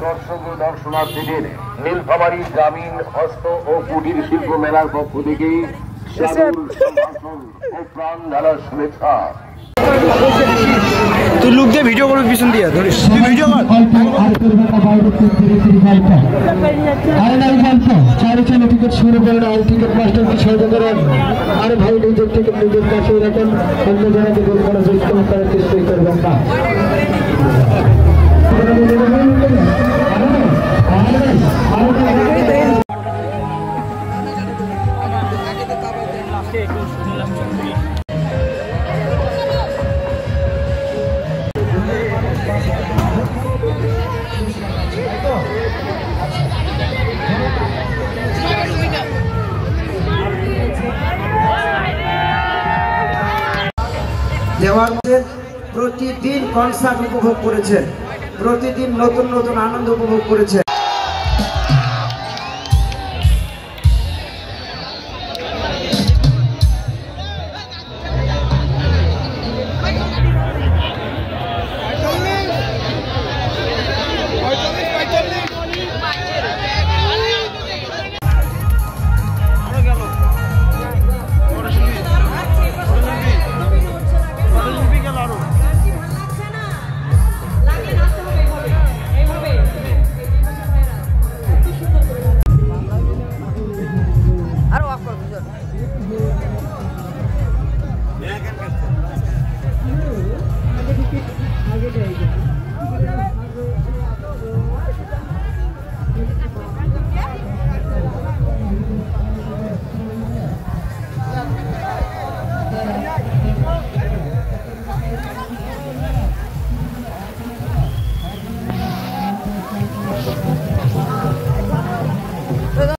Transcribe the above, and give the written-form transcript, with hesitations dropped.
দর্শক ও দর্শনার্থীদের নীলফামারী গ্রামীণ হস্ত ও কুটির শিল্প মেলার পক্ষ থেকে ও প্রাণ ঢালার শুভেচ্ছা। তুই লুক দিয়ে ভিডিও করবি, পিছন দিয়ে ধরিস তুই ভিডিও কর। টিকিট শুরু করেন, অল টিকিট মাস্টারকে সহযোগ করেন। আর ভাই নিজের টিকিট নিজের কাছে রাখেন, অন্য জনকে বলবো না যে ইস্তেমা করার চেষ্টাই করবেন না। দেওয়ার মধ্যে প্রতিদিন কনসার্ট উপভোগ করেছেন, প্রতিদিন নতুন নতুন আনন্দ উপভোগ করেছেন।